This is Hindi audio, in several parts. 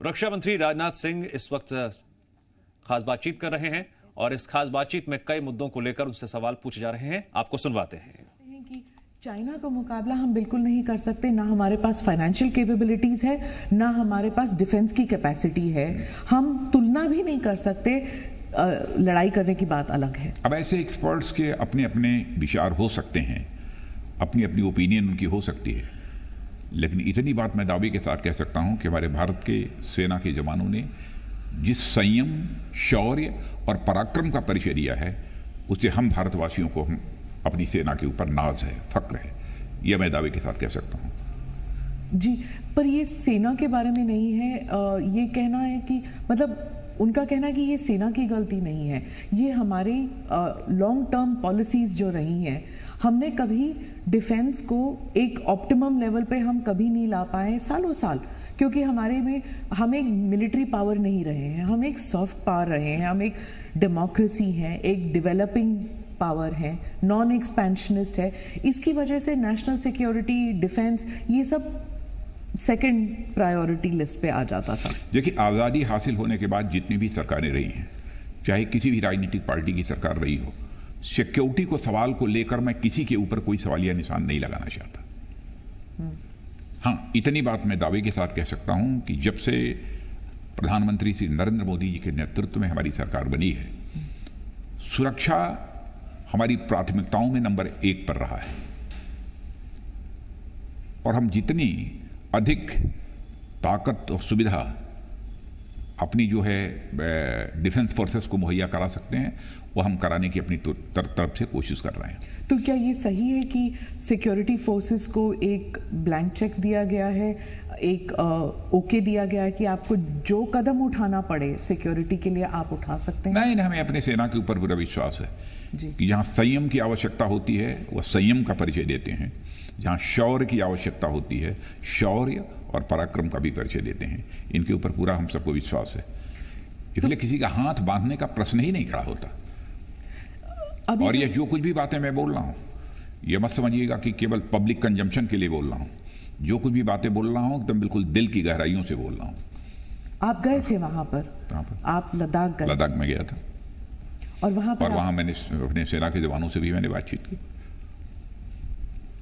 रक्षा मंत्री राजनाथ सिंह इस वक्त खास बातचीत कर रहे हैं और इस खास बातचीत में कई मुद्दों को लेकर उनसे सवाल पूछे जा रहे हैं। आपको सुनवाते हैं कि चाइना का मुकाबला हम बिल्कुल नहीं कर सकते, ना हमारे पास फाइनेंशियल कैपेबिलिटीज है, ना हमारे पास डिफेंस की कैपेसिटी है। हम तुलना भी नहीं कर सकते, लड़ाई करने की बात अलग है। अब ऐसे एक्सपर्ट्स के अपने अपने विचार हो सकते हैं, अपनी अपनी ओपिनियन उनकी हो सकती है, लेकिन इतनी बात मैं दावे के साथ कह सकता हूं कि हमारे भारत के सेना के जवानों ने जिस संयम, शौर्य और पराक्रम का परिचय दिया है, उससे हम भारतवासियों को अपनी सेना के ऊपर नाज है, फक्र है, यह मैं दावे के साथ कह सकता हूं। जी, पर ये सेना के बारे में नहीं है। ये कहना है कि मतलब उनका कहना है कि ये सेना की गलती नहीं है, ये हमारी लॉन्ग टर्म पॉलिसीज जो रही हैं, हमने कभी डिफेंस को एक ऑप्टिमम लेवल पे हम कभी नहीं ला पाए सालों साल, क्योंकि हमारे में हम एक मिलिट्री पावर नहीं रहे हैं, हम एक सॉफ्ट पावर रहे हैं, हम एक डेमोक्रेसी हैं, एक डेवलपिंग पावर है, नॉन एक्सपेंशनिस्ट है। इसकी वजह से नेशनल सिक्योरिटी, डिफेंस, ये सब सेकंड प्रायोरिटी लिस्ट पे आ जाता था। देखिए, आज़ादी हासिल होने के बाद जितनी भी सरकारें रही हैं, चाहे किसी भी राजनीतिक पार्टी की सरकार रही हो, सिक्योरिटी को सवाल को लेकर मैं किसी के ऊपर कोई सवालिया निशान नहीं लगाना चाहता। हाँ, इतनी बात मैं दावे के साथ कह सकता हूं कि जब से प्रधानमंत्री श्री नरेंद्र मोदी जी के नेतृत्व में हमारी सरकार बनी है, सुरक्षा हमारी प्राथमिकताओं में नंबर 1 पर रहा है और हम जितनी अधिक ताकत और सुविधा अपनी जो है डिफेंस फोर्सेस को मुहैया करा सकते हैं, वो हम कराने की अपनी तरफ से कोशिश कर रहे हैं। तो क्या ये सही है कि सिक्योरिटी फोर्सेस को एक ब्लैंक चेक दिया गया है, एक ओके दिया गया है कि आपको जो कदम उठाना पड़े सिक्योरिटी के लिए आप उठा सकते हैं? नहीं, हमें अपने सेना के ऊपर पूरा विश्वास है जी। कि जहाँ संयम की आवश्यकता होती है वह संयम का परिचय देते हैं, जहाँ शौर्य की आवश्यकता होती है शौर्य और पराक्रम का भी परिचय देते हैं। इनके ऊपर पूरा हम सबको विश्वास है, इसलिए किसी का हाथ बांधने का प्रश्न ही नहीं खड़ा होता। और ये जो कुछ भी बातें मैं बोल रहा हूँ, ये मत समझिएगा कि केवल पब्लिक कंजम्पशन के लिए बोल रहा हूँ। जो कुछ भी बातें बोल रहा हूँ एकदम बिल्कुल दिल की गहराइयों से बोल रहा हूँ। आप गए थे वहां पर? आप लद्दाख गए? लद्दाख में गया था और वहां मैंने अपने सेना के जवानों से भी मैंने बातचीत की।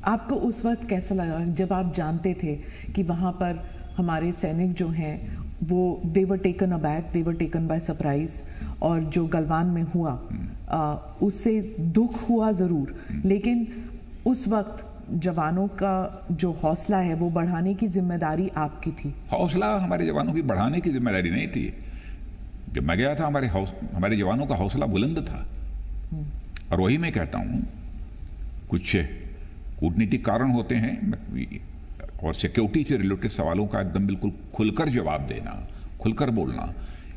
आपको उस वक्त कैसा लगा जब आप जानते थे कि वहां पर हमारे सैनिक जो हैं वो they were taken aback, they were taken by surprise, और जो गलवान में हुआ उससे दुख हुआ ज़रूर, लेकिन उस वक्त जवानों का जो हौसला है वो बढ़ाने की जिम्मेदारी आपकी थी? हौसला हमारे जवानों की बढ़ाने की जिम्मेदारी नहीं थी। जब मैं गया था हमारे जवानों का हौसला बुलंद था, और वही मैं कहता हूँ कुछ कूटनीतिक कारण होते हैं और सिक्योरिटी से रिलेटेड सवालों का एकदम बिल्कुल खुलकर जवाब देना, खुलकर बोलना,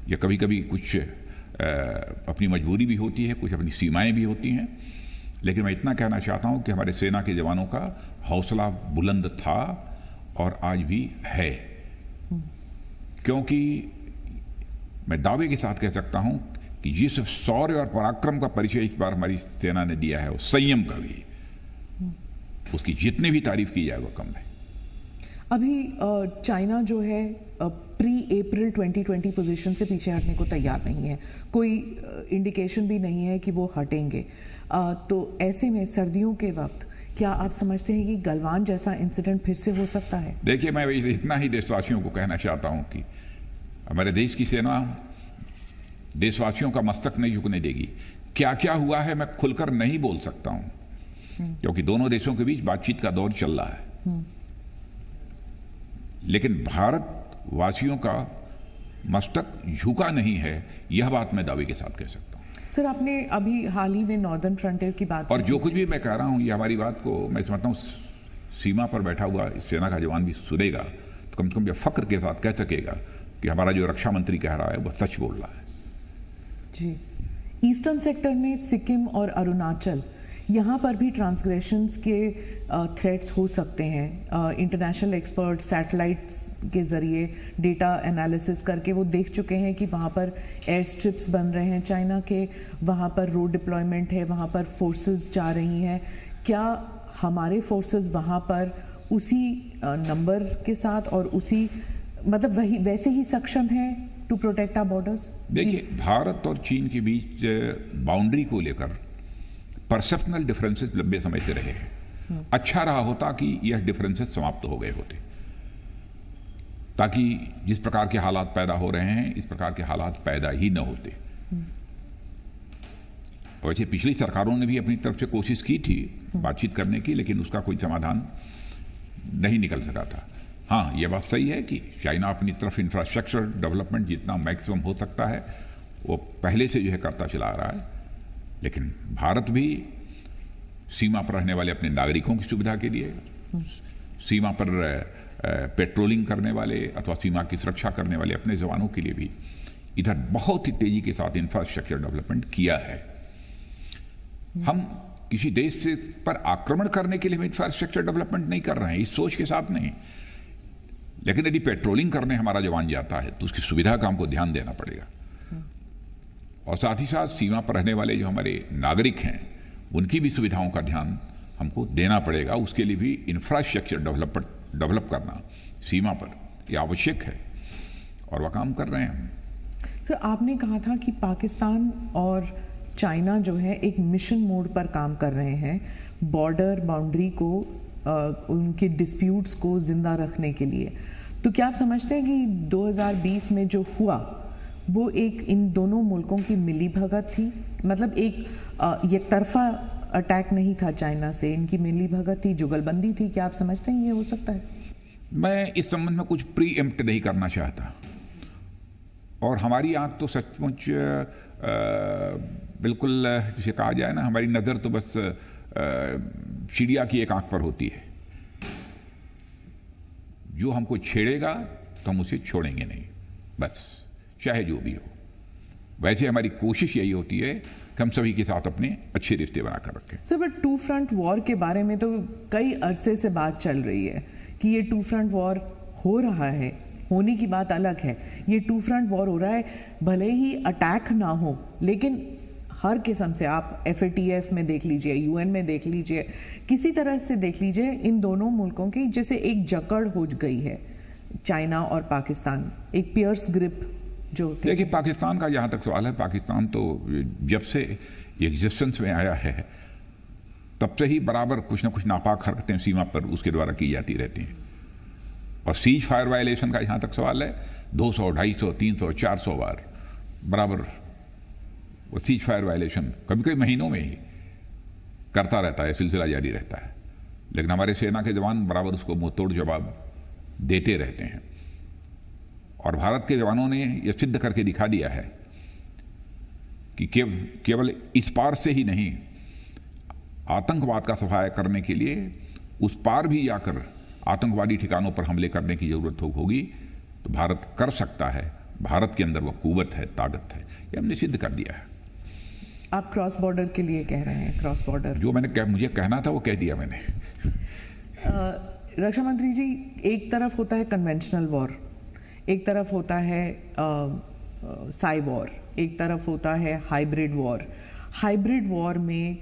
या कभी कभी कुछ अपनी मजबूरी भी होती है, कुछ अपनी सीमाएं भी होती हैं। लेकिन मैं इतना कहना चाहता हूं कि हमारे सेना के जवानों का हौसला बुलंद था और आज भी है, क्योंकि मैं दावे के साथ कह सकता हूं कि जिस शौर्य और पराक्रम का परिचय इस बार हमारी सेना ने दिया है, वो संयम का भी, उसकी जितनी भी तारीफ की जाए वो कम है। अभी चाइना जो है प्री अप्रैल 2020 पोजीशन से पीछे हटने को तैयार नहीं है, कोई इंडिकेशन भी नहीं है कि वो हटेंगे। तो ऐसे में सर्दियों के वक्त क्या आप समझते हैं कि गलवान जैसा इंसिडेंट फिर से हो सकता है? देखिए, मैं इतना ही देशवासियों को कहना चाहता हूं कि हमारे देश की सेना देशवासियों का मस्तक नहीं झुकने देगी। क्या क्या हुआ है मैं खुलकर नहीं बोल सकता हूं, क्योंकि दोनों देशों के बीच बातचीत का दौर चल रहा है, लेकिन भारतवासियों का मस्तक झुका नहीं है, यह बात मैं दावे के साथ कह सकता हूं। सर, आपने अभी हाल ही में नॉर्दर्न फ्रंटियर की बात और जो कुछ भी मैं कह रहा हूं, ये हमारी बात को मैं समझता हूं सीमा पर बैठा हुआ सेना का जवान भी सुनेगा तो कम से कम यह फक्र के साथ कह सकेगा कि हमारा जो रक्षा मंत्री कह रहा है वह सच बोल रहा है। जी, ईस्टर्न सेक्टर में सिक्किम और अरुणाचल, यहाँ पर भी ट्रांसग्रेशंस के थ्रेट्स हो सकते हैं। इंटरनेशनल एक्सपर्ट सैटेलाइट्स के ज़रिए डेटा एनालिसिस करके वो देख चुके हैं कि वहाँ पर एयर स्ट्रिप्स बन रहे हैं चाइना के, वहाँ पर रोड डिप्लॉयमेंट है, वहाँ पर फोर्सेस जा रही हैं। क्या हमारे फोर्सेस वहाँ पर उसी नंबर के साथ और उसी मतलब वही वैसे ही सक्षम है टू प्रोटेक्ट आवर बॉर्डर्स? देखिए, भारत और चीन के बीच बाउंड्री को लेकर परसेप्शनल डिफरेंसेस लंबे समय से रहे हैं। अच्छा रहा होता कि यह डिफरेंसेस समाप्त हो गए होते, ताकि जिस प्रकार के हालात पैदा हो रहे हैं इस प्रकार के हालात पैदा ही न होते। वैसे पिछली सरकारों ने भी अपनी तरफ से कोशिश की थी बातचीत करने की, लेकिन उसका कोई समाधान नहीं निकल सका था। हाँ, यह बात सही है कि चाइना अपनी तरफ इंफ्रास्ट्रक्चर डेवलपमेंट जितना मैक्सिमम हो सकता है वो पहले से जो है करता चला आ रहा है, लेकिन भारत भी सीमा पर रहने वाले अपने नागरिकों की सुविधा के लिए, सीमा पर पेट्रोलिंग करने वाले अथवा सीमा की सुरक्षा करने वाले अपने जवानों के लिए भी इधर बहुत ही तेजी के साथ इंफ्रास्ट्रक्चर डेवलपमेंट किया है। हम किसी देश से पर आक्रमण करने के लिए हम इंफ्रास्ट्रक्चर डेवलपमेंट नहीं कर रहे हैं, इस सोच के साथ नहीं। लेकिन यदि पेट्रोलिंग करने हमारा जवान जाता है तो उसकी सुविधा का हमको ध्यान देना पड़ेगा, और साथ ही साथ सीमा पर रहने वाले जो हमारे नागरिक हैं उनकी भी सुविधाओं का ध्यान हमको देना पड़ेगा। उसके लिए भी इंफ्रास्ट्रक्चर डेवलप करना सीमा पर यह आवश्यक है, और वह काम कर रहे हैं। सर, आपने कहा था कि पाकिस्तान और चाइना जो है एक मिशन मोड पर काम कर रहे हैं बॉर्डर बाउंड्री को, उनके डिस्प्यूट्स को जिंदा रखने के लिए। तो क्या आप समझते हैं कि 2020 में जो हुआ वो एक इन दोनों मुल्कों की मिलीभगत थी? मतलब एक तरफा अटैक नहीं था चाइना से, इनकी मिलीभगत थी, जुगलबंदी थी। क्या आप समझते हैं ये हो सकता है? मैं इस संबंध में कुछ प्री एम्प्ट नहीं करना चाहता, और हमारी आंख तो सचमुच बिल्कुल जिसे कहा जाए ना, हमारी नज़र तो बस चिड़िया की एक आंख पर होती है। जो हमको छेड़ेगा तो हम उसे छोड़ेंगे नहीं, बस चाहे जो भी हो। वैसे हमारी कोशिश यही होती है कि हम सभी के साथ अपने अच्छे रिश्ते बनाकर रखें। Sir, but two front war के बारे में तो कई अरसे से बात चल रही है कि ये टू फ्रंट वॉर हो रहा है, होने की बात अलग है। ये टू फ्रंट वॉर हो रहा है, भले ही अटैक ना हो, लेकिन हर किस्म से आप FATF में देख लीजिए, UN में देख लीजिए, किसी तरह से देख लीजिए, इन दोनों मुल्कों की जैसे एक जकड़ हो गई है, चाइना और पाकिस्तान, एक पियर्स ग्रिप जो। देखिए, पाकिस्तान का जहाँ तक सवाल है, पाकिस्तान तो जब से एग्जिस्टेंस में आया है तब से ही बराबर कुछ ना कुछ नापाक हरकतें सीमा पर उसके द्वारा की जाती रहती हैं। और सीज फायर वायलेशन का जहाँ तक सवाल है, 200, 250, 300, 400 बार बराबर वो सीज फायर वायलेशन कभी कभी महीनों में ही करता रहता है, सिलसिला जारी रहता है। लेकिन हमारे सेना के जवान बराबर उसको मुंहतोड़ जवाब देते रहते हैं, और भारत के जवानों ने यह सिद्ध करके दिखा दिया है कि केवल इस पार से ही नहीं, आतंकवाद का सफाया करने के लिए उस पार भी जाकर आतंकवादी ठिकानों पर हमले करने की जरूरत होगी तो भारत कर सकता है। भारत के अंदर वह कुव्वत है, ताकत है, ये हमने सिद्ध कर दिया है। आप क्रॉस बॉर्डर के लिए कह रहे हैं, क्रॉस बॉर्डर जो मुझे कहना था वो कह दिया मैंने। रक्षा मंत्री जी, एक तरफ होता है कन्वेंशनल वॉर, एक तरफ होता है साइबर, एक तरफ होता है हाइब्रिड वॉर। हाइब्रिड वॉर में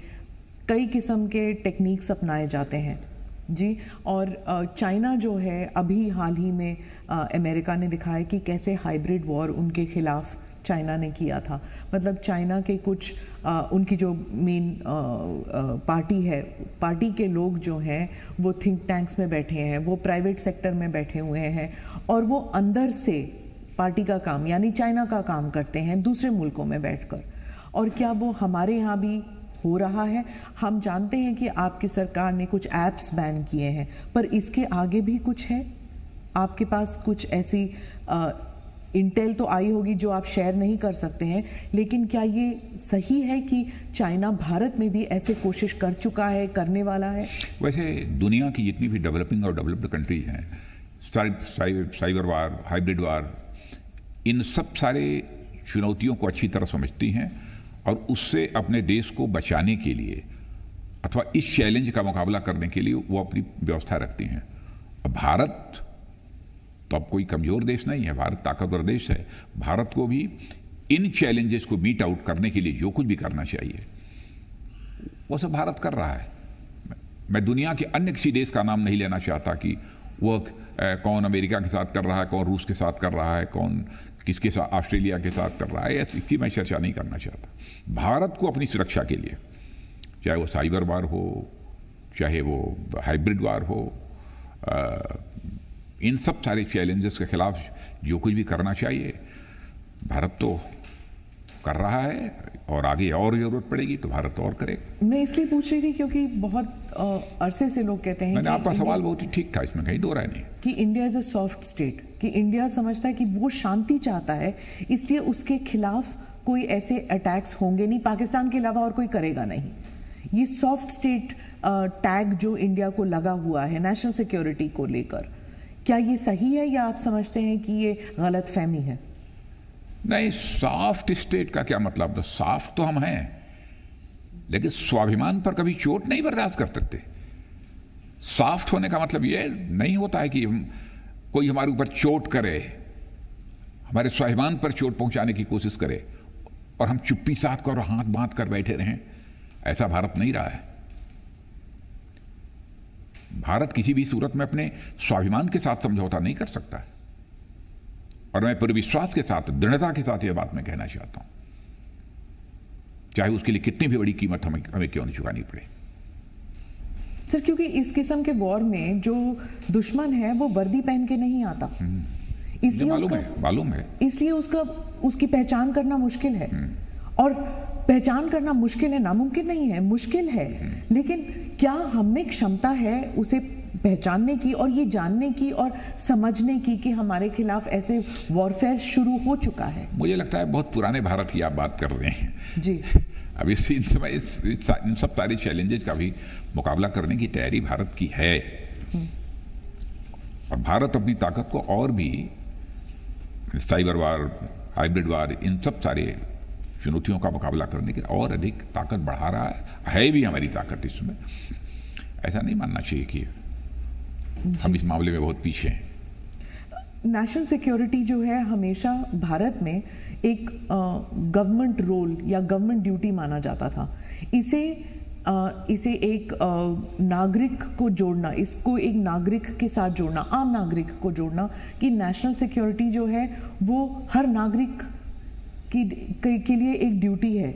कई किस्म के टेक्निक्स अपनाए जाते हैं जी, और चाइना जो है, अभी हाल ही में अमेरिका ने दिखाया कि कैसे हाइब्रिड वॉर उनके खिलाफ चाइना ने किया था। मतलब चाइना के कुछ उनकी जो मेन पार्टी है, पार्टी के लोग जो हैं वो थिंक टैंक्स में बैठे हैं, वो प्राइवेट सेक्टर में बैठे हुए हैं, और वो अंदर से पार्टी का काम यानी चाइना का काम करते हैं दूसरे मुल्कों में बैठकर। और क्या वो हमारे यहाँ भी हो रहा है? हम जानते हैं कि आपकी सरकार ने कुछ ऐप्स बैन किए हैं, पर इसके आगे भी कुछ है? आपके पास कुछ ऐसी इंटेल तो आई होगी जो आप शेयर नहीं कर सकते हैं, लेकिन क्या ये सही है कि चाइना भारत में भी ऐसे कोशिश कर चुका है, करने वाला है? वैसे दुनिया की जितनी भी डेवलपिंग और डेवलप्ड कंट्रीज हैं, साइबर वार, हाइब्रिड वार, इन सब सारे चुनौतियों को अच्छी तरह समझती हैं और उससे अपने देश को बचाने के लिए अथवा इस चैलेंज का मुकाबला करने के लिए वो अपनी व्यवस्था रखती हैं। अब भारत तो अब कोई कमज़ोर देश नहीं है, भारत ताकतवर देश है। भारत को भी इन चैलेंजेस को मीट आउट करने के लिए जो कुछ भी करना चाहिए वो सब भारत कर रहा है। मैं दुनिया के अन्य किसी देश का नाम नहीं लेना चाहता कि वह कौन अमेरिका के साथ कर रहा है, कौन रूस के साथ कर रहा है, कौन किसके साथ, ऑस्ट्रेलिया के साथ कर रहा है, इसकी मैं चर्चा नहीं करना चाहता। भारत को अपनी सुरक्षा के लिए, चाहे वो साइबर वार हो, चाहे वो हाइब्रिड वार हो, इन सब सारे चैलेंजेस के खिलाफ जो कुछ भी करना चाहिए भारत तो कर रहा है, और आगे और जरूरत पड़ेगी तो भारत और करेगा। मैं इसलिए पूछ रही थी क्योंकि बहुत अरसे से लोग कहते हैं मैंने आपका सवाल बहुत ही ठीक था, इसमें कहीं दो राय नहीं कि India is a soft state, कि इंडिया समझता है कि वो शांति चाहता है, इसलिए उसके खिलाफ कोई ऐसे अटैक्स होंगे नहीं, पाकिस्तान के अलावा और कोई करेगा नहीं। ये सॉफ्ट स्टेट टैग जो इंडिया को लगा हुआ है नेशनल सिक्योरिटी को लेकर, क्या ये सही है या आप समझते हैं कि ये गलत फहमी है? नहीं, सॉफ्ट स्टेट का क्या मतलब? तो सॉफ्ट तो हम हैं, लेकिन स्वाभिमान पर कभी चोट नहीं बर्दाश्त कर सकते। सॉफ्ट होने का मतलब ये नहीं होता है कि कोई हमारे ऊपर चोट करे, हमारे स्वाभिमान पर चोट पहुंचाने की कोशिश करे और हम चुप्पी साध कर और हाथ बांध कर बैठे रहें। ऐसा भारत नहीं रहा है। भारत किसी भी सूरत में अपने स्वाभिमान के साथ समझौता नहीं कर सकता है, और मैं पूरे विश्वास के साथ, दृढ़ता के साथ यह बात मैं कहना चाहता हूं, चाहे उसके लिए कितनी भी बड़ी कीमत हमें क्यों नहीं चुकानी पड़े। सर, क्योंकि इस किस्म के वॉर में जो दुश्मन है वो वर्दी पहन के नहीं आता, इसलिए मालूम है, इसलिए उसकी पहचान करना मुश्किल है। और पहचान करना मुश्किल है, नामुमकिन नहीं है, मुश्किल है, लेकिन क्या हम में क्षमता है उसे पहचानने की और ये जानने की और समझने की कि हमारे खिलाफ ऐसे वॉरफेयर शुरू हो चुका है? मुझे लगता है बहुत पुराने भारत की आप बात कर रहे हैं जी। अब इस समय इन सब सारे चैलेंजेस का भी मुकाबला करने की तैयारी भारत की है, और भारत अपनी ताकत को और भी साइबर वार, हाइब्रिड वार, इन सब सारे चुनौतियों का मुकाबला करने के और अधिक ताकत बढ़ा रहा है भी हमारी ताकत इसमें। ऐसा नहीं मानना चाहिए कि हम इस मामले में बहुत पीछे हैं। नेशनल सिक्योरिटी जो है हमेशा भारत में एक गवर्नमेंट रोल या गवर्नमेंट ड्यूटी माना जाता था। इसे एक नागरिक को जोड़ना, इसको एक नागरिक के साथ जोड़ना, आम नागरिक को जोड़ना कि नेशनल सिक्योरिटी जो है वो हर नागरिक के लिए एक ड्यूटी है,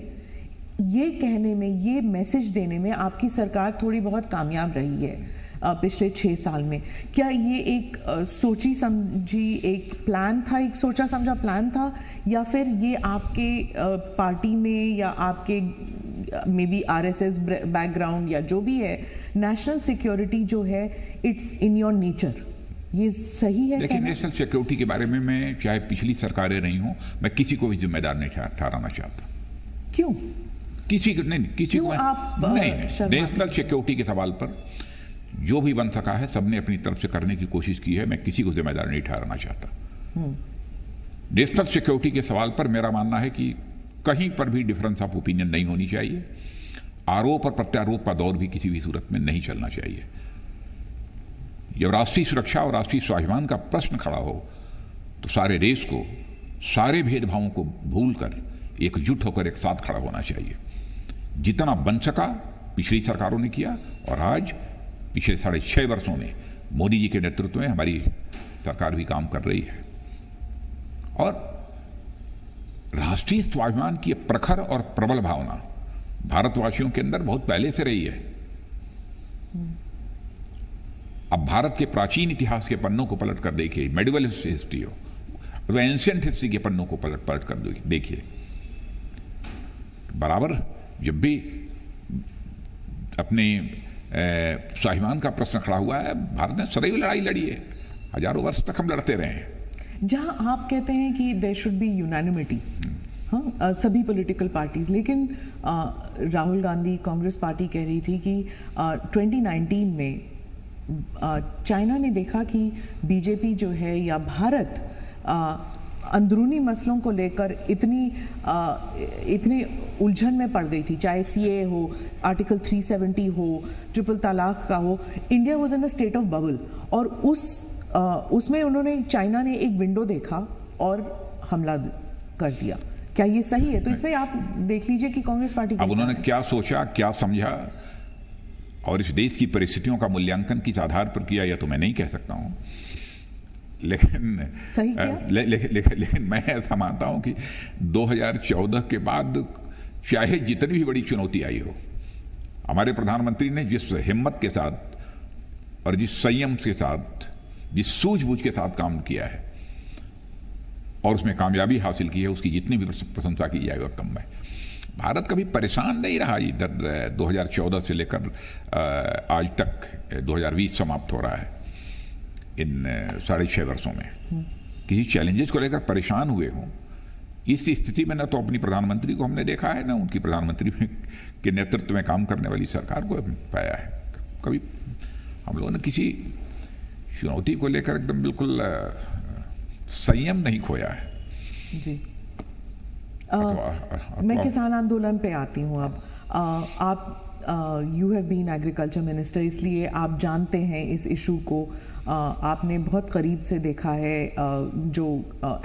ये कहने में, ये मैसेज देने में आपकी सरकार थोड़ी बहुत कामयाब रही है पिछले 6 साल में। क्या ये एक सोची समझी एक प्लान था, एक सोचा समझा प्लान था, या फिर ये आपके पार्टी में या आपके मे बी आरएसएस बैकग्राउंड या जो भी है, नेशनल सिक्योरिटी जो है इट्स इन योर नेचर, ये सही है? देखिए, नेशनल सिक्योरिटी के बारे में मैं चाहे पिछली सरकारें रही हूं, मैं किसी को भी जिम्मेदार नहीं ठहराना चाहता। क्यों? किसी को नहीं, किसी को नहीं। नेशनल सिक्योरिटी के सवाल पर जो भी बन सका है सबने अपनी तरफ से करने की कोशिश की है, मैं किसी को जिम्मेदार नहीं ठहराना चाहता। नेशनल सिक्योरिटी के सवाल पर मेरा मानना है कि कहीं पर भी डिफरेंस ऑफ ओपिनियन नहीं होनी चाहिए, आरोप और प्रत्यारोप का दौर भी किसी भी सूरत में नहीं चलना चाहिए। जब राष्ट्रीय सुरक्षा और राष्ट्रीय स्वाभिमान का प्रश्न खड़ा हो तो सारे देश को सारे भेदभावों को भूलकर एकजुट होकर एक साथ खड़ा होना चाहिए। जितना बन सका पिछली सरकारों ने किया, और आज पिछले 6.5 वर्षों में मोदी जी के नेतृत्व में हमारी सरकार भी काम कर रही है। और राष्ट्रीय स्वाभिमान की प्रखर और प्रबल भावना भारतवासियों के अंदर बहुत पहले से रही है। अब भारत के प्राचीन इतिहास के पन्नों को पलट कर देखिए, मेडिवल हिस्ट्री हो, तो एंशिएंट हिस्ट्री के पन्नों को पलट कर देखिए, बराबर जब भी अपने स्वाभिमान का प्रश्न खड़ा हुआ है, भारत ने सदैव लड़ाई लड़ी है, हजारों वर्ष तक हम लड़ते रहे हैं। जहां आप कहते हैं कि देयर शुड बी यूनानिमिटी, हाँ, सभी पॉलिटिकल पार्टीज, लेकिन राहुल गांधी कांग्रेस पार्टी कह रही थी कि 2019 में चाइना ने देखा कि बीजेपी जो है या भारत अंदरूनी मसलों को लेकर इतनी उलझन में पड़ गई थी, चाहे सीए हो, आर्टिकल 370 हो, ट्रिपल तलाक का हो, India was in a state of bubble, और उसमें उन्होंने, चाइना ने एक विंडो देखा और हमला कर दिया। क्या ये सही है? तो इसमें आप देख लीजिए कि कांग्रेस पार्टी अब उन्होंने क्या सोचा, क्या समझा और इस देश की परिस्थितियों का मूल्यांकन किस आधार पर किया, यह तो मैं नहीं कह सकता हूं, लेकिन सही किया? लेकिन मैं ऐसा मानता हूं कि 2014 के बाद चाहे जितनी भी बड़ी चुनौती आई हो, हमारे प्रधानमंत्री ने जिस हिम्मत के साथ और जिस संयम के साथ, जिस सूझबूझ के साथ काम किया है और उसमें कामयाबी हासिल की है, उसकी जितनी भी प्रशंसा की जाए वह कम है। भारत कभी परेशान नहीं रहा इधर 2014 से लेकर आज तक 2020 समाप्त हो रहा है, इन 6.5 वर्षों में किसी चैलेंजेस को लेकर परेशान हुए हों। इस स्थिति में न तो अपनी प्रधानमंत्री को हमने देखा है, न उनकी प्रधानमंत्री के नेतृत्व में काम करने वाली सरकार को पाया है। कभी हम लोगों ने किसी चुनौती को लेकर एकदम बिल्कुल संयम नहीं खोया है जी। मैं किसान आंदोलन पे आती हूँ अब। आप you have been agriculture minister, इसलिए आप जानते हैं इस इशू को, आपने बहुत करीब से देखा है जो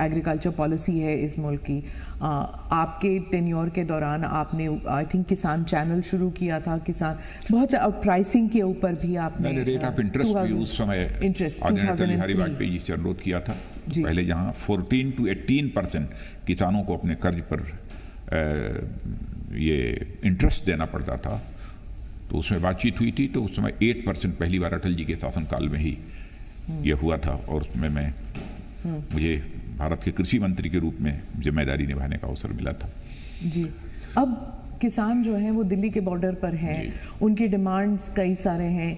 एग्रीकल्चर पॉलिसी है इस मुल्क की। आपके टेन्योर के दौरान आपने आई थिंक किसान चैनल शुरू किया था, किसान बहुत प्राइसिंग के ऊपर भी आपने रेट ऑफ इंटरेस्ट भी उस समय इंटरेस्ट बिहारी वाजपेयी जी से अनुरोध किया था। पहले जहां 14 to 18% किसानों को अपने कर्ज पर ये इंटरेस्ट देना पड़ता था, तो उसमें बातचीत हुई थी। तो उस समय 8% पहली बार अटल जी के शासनकाल में ही ये हुआ था, और उसमें मुझे भारत के कृषि मंत्री के रूप में जिम्मेदारी निभाने का अवसर मिला था जी। अब किसान जो हैं वो दिल्ली के बॉर्डर पर हैं, उनकी डिमांड्स कई सारे हैं।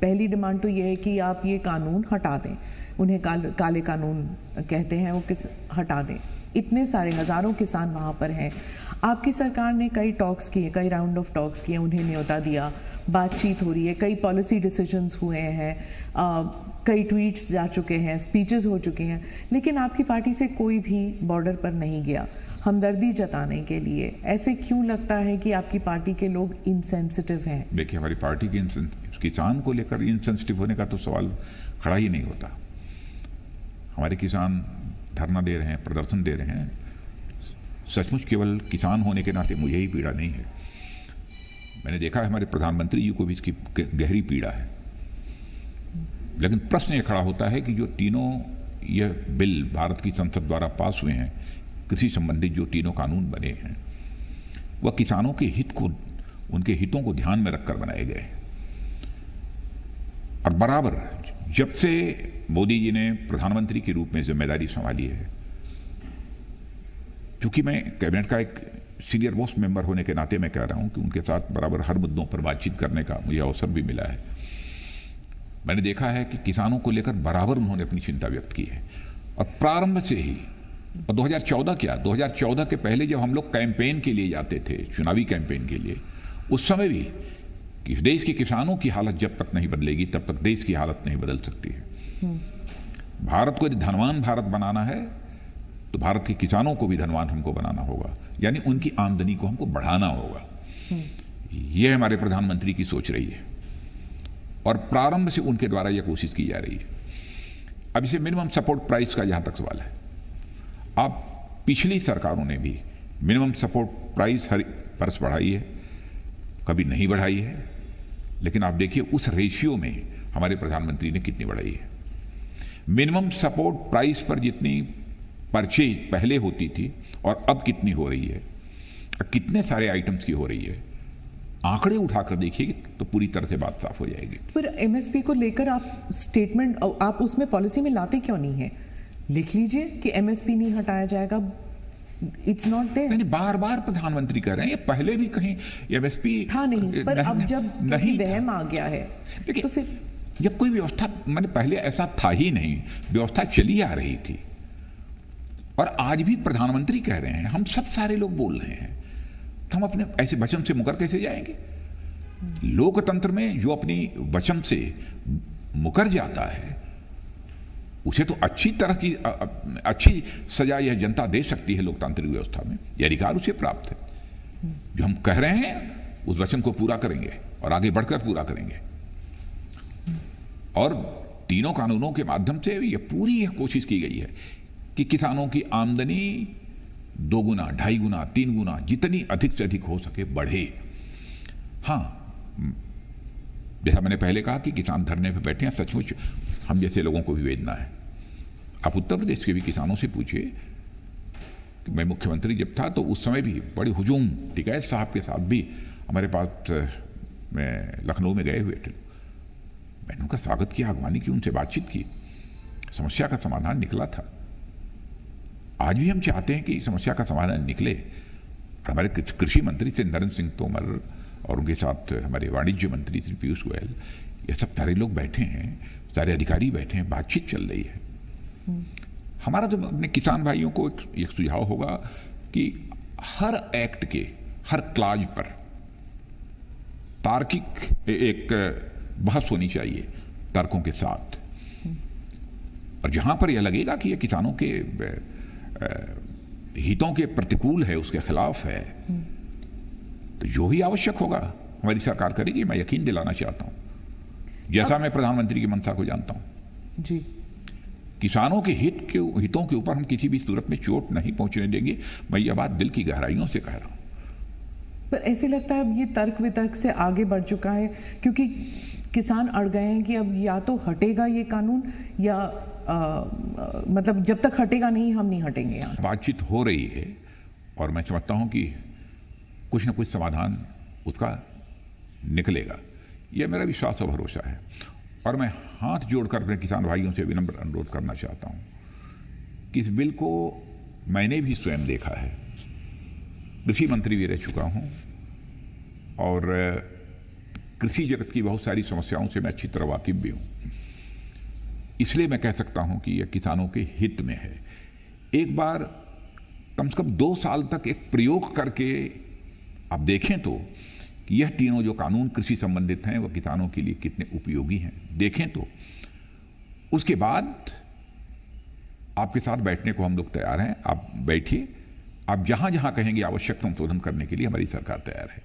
पहली डिमांड तो ये है कि आप ये कानून हटा दें, उन्हें काले कानून कहते हैं, वो हटा दें। इतने सारे हजारों किसान वहाँ पर हैं। आपकी सरकार ने कई टॉक्स किए, कई राउंड ऑफ टॉक्स किए, उन्हें न्योता दिया, बातचीत हो रही है, कई पॉलिसी डिसीजंस हुए हैं, कई ट्वीट्स जा चुके हैं, स्पीचेस हो चुके हैं, लेकिन आपकी पार्टी से कोई भी बॉर्डर पर नहीं गया हमदर्दी जताने के लिए। ऐसे क्यों लगता है कि आपकी पार्टी के लोग इनसेंसिटिव हैं? देखिए, हमारी पार्टी के किसान को लेकर इनसेंसिटिव होने का तो सवाल खड़ा ही नहीं होता। हमारे किसान धरना दे रहे हैं, प्रदर्शन दे रहे हैं, सचमुच केवल किसान होने के नाते मुझे ही पीड़ा नहीं है। मैंने देखा है हमारे प्रधानमंत्री जी को भी इसकी गहरी पीड़ा है। लेकिन प्रश्न ये खड़ा होता है कि जो तीनों यह बिल भारत की संसद द्वारा पास हुए हैं, कृषि संबंधित जो तीनों कानून बने हैं, वह किसानों के हित को, उनके हितों को ध्यान में रखकर बनाए गए। और बराबर जब से मोदी जी ने प्रधानमंत्री के रूप में जिम्मेदारी संभाली है, क्योंकि मैं कैबिनेट का एक सीनियर मोस्ट मेंबर होने के नाते मैं कह रहा हूं कि उनके साथ बराबर हर मुद्दों पर बातचीत करने का मुझे अवसर भी मिला है। मैंने देखा है कि किसानों को लेकर बराबर उन्होंने अपनी चिंता व्यक्त की है, और प्रारंभ से ही। और 2014 के पहले जब हम लोग कैंपेन के लिए जाते थे, चुनावी कैंपेन के लिए, उस समय भी कि देश के किसानों की हालत जब तक नहीं बदलेगी तब तक देश की हालत नहीं बदल सकती है। भारत को यदि धनवान भारत बनाना है तो भारत के किसानों को भी धनवान हमको बनाना होगा, यानी उनकी आमदनी को हमको बढ़ाना होगा। यह हमारे प्रधानमंत्री की सोच रही है, और प्रारंभ से उनके द्वारा यह कोशिश की जा रही है। अब इसे मिनिमम सपोर्ट प्राइस का जहां तक सवाल है, आप पिछली सरकारों ने भी मिनिमम सपोर्ट प्राइस हर वर्ष बढ़ाई है, कभी नहीं बढ़ाई है। लेकिन आप देखिए उस रेशियो में हमारे प्रधानमंत्री ने कितनी बढ़ाई है। मिनिमम सपोर्ट प्राइस पर जितनी परचेज पहले होती थी और अब कितनी हो रही है, कितने सारे आइटम्स की हो रही है, आंकड़े उठाकर देखिए तो पूरी तरह से बात साफ हो जाएगी। पर एमएसपी को लेकर आप स्टेटमेंट, आप उसमें पॉलिसी में लाते क्यों नहीं है? लिख लीजिए कि एमएसपी नहीं हटाया जाएगा, इट्स नॉट देयर। नहीं, बार बार प्रधानमंत्री कह रहे हैं, ये पहले भी कहीं एमएसपी था नहीं, पर अब जब नहीं वहम आ गया है तो फिर जब कोई व्यवस्था, मैंने पहले ऐसा था ही नहीं, व्यवस्था चली आ रही थी। और आज भी प्रधानमंत्री कह रहे हैं, हम सब सारे लोग बोल रहे हैं, तो हम अपने ऐसे वचन से मुकर कैसे जाएंगे? लोकतंत्र में जो अपनी वचन से मुकर जाता है उसे तो अच्छी तरह की अच्छी सजा यह जनता दे सकती है। लोकतांत्रिक व्यवस्था में यह अधिकार उसे प्राप्त है। जो हम कह रहे हैं उस वचन को पूरा करेंगे और आगे बढ़कर पूरा करेंगे। और तीनों कानूनों के माध्यम से यह पूरी कोशिश की गई है कि किसानों की आमदनी 2 गुना, 2.5 गुना, 3 गुना, जितनी अधिक से अधिक हो सके बढ़े। हाँ, जैसा मैंने पहले कहा कि किसान धरने पर बैठे हैं, सचमुच हम जैसे लोगों को भी वेदना है। आप उत्तर प्रदेश के भी किसानों से पूछिए कि मैं मुख्यमंत्री जब था तो उस समय भी बड़ी हुजूम टिकैत साहब के साथ भी हमारे पास मैं लखनऊ में गए हुए थे। मैंने उनका स्वागत किया, अगवानी की, उनसे बातचीत की, समस्या का समाधान निकला था। आज भी हम चाहते हैं कि समस्या का समाधान निकले। हमारे कृषि मंत्री से नरेंद्र सिंह तोमर और उनके साथ हमारे वाणिज्य मंत्री श्री पीयूष गोयल, ये सब सारे लोग बैठे हैं, सारे अधिकारी बैठे हैं, बातचीत चल रही है। हमारा तो अपने किसान भाइयों को एक सुझाव होगा कि हर एक्ट के हर क्लाज पर तार्किक एक बहस होनी चाहिए तर्कों के साथ, और जहां पर यह लगेगा कि यह किसानों के हितों के प्रतिकूल है, उसके खिलाफ है, तो जो भी आवश्यक होगा हमारी सरकार करेगी। मैं यकीन दिलाना चाहता हूं, जैसा मैं प्रधानमंत्री की मंशा को जानता हूं जी, किसानों के हितों के ऊपर हम किसी भी सूरत में चोट नहीं पहुंचने देंगे। मैं यह बात दिल की गहराइयों से कह रहा हूं। पर ऐसे लगता है अब ये तर्क वितर्क से आगे बढ़ चुका है, क्योंकि किसान अड़ गए हैं कि अब या तो हटेगा ये कानून या मतलब जब तक हटेगा नहीं हम नहीं हटेंगे यहाँ से। बातचीत हो रही है और मैं समझता हूं कि कुछ ना कुछ समाधान उसका निकलेगा, यह मेरा विश्वास और भरोसा है। और मैं हाथ जोड़कर अपने किसान भाइयों से विनम्र अनुरोध करना चाहता हूं कि इस बिल को मैंने भी स्वयं देखा है, कृषि मंत्री भी रह चुका हूं और कृषि जगत की बहुत सारी समस्याओं से मैं अच्छी तरह वाकिफ भी हूं। इसलिए मैं कह सकता हूं कि यह किसानों के हित में है। एक बार कम से कम 2 साल तक एक प्रयोग करके आप देखें तो कि यह तीनों जो कानून कृषि संबंधित हैं वह किसानों के लिए कितने उपयोगी हैं, देखें तो उसके बाद आपके साथ बैठने को हम लोग तैयार हैं। आप बैठिए, आप जहां जहां कहेंगे आवश्यक संशोधन करने के लिए हमारी सरकार तैयार है।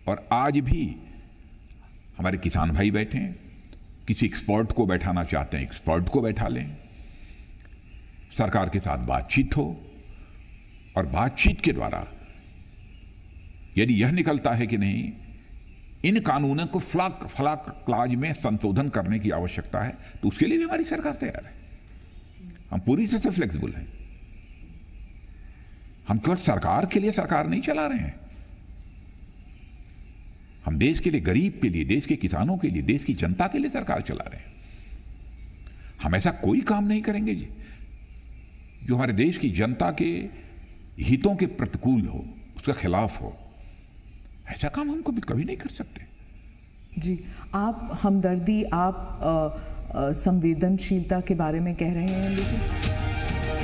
और आज भी हमारे किसान भाई बैठे हैं, किसी एक्सपर्ट को बैठाना चाहते हैं एक्सपर्ट को बैठा लें, सरकार के साथ बातचीत हो और बातचीत के द्वारा यदि यह निकलता है कि नहीं इन कानूनों को फला क्लाज में संशोधन करने की आवश्यकता है, तो उसके लिए भी हमारी सरकार तैयार है। हम पूरी तरह से फ्लेक्सिबल हैं। हम केवल सरकार के लिए सरकार नहीं चला रहे हैं, हम देश के लिए, गरीब के लिए, देश के किसानों के लिए, देश की जनता के लिए सरकार चला रहे हैं। हम ऐसा कोई काम नहीं करेंगे जी जो हमारे देश की जनता के हितों के प्रतिकूल हो, उसके खिलाफ हो। ऐसा काम हम कभी नहीं कर सकते। जी, आप हमदर्दी, आप संवेदनशीलता के बारे में कह रहे हैं, लेकिन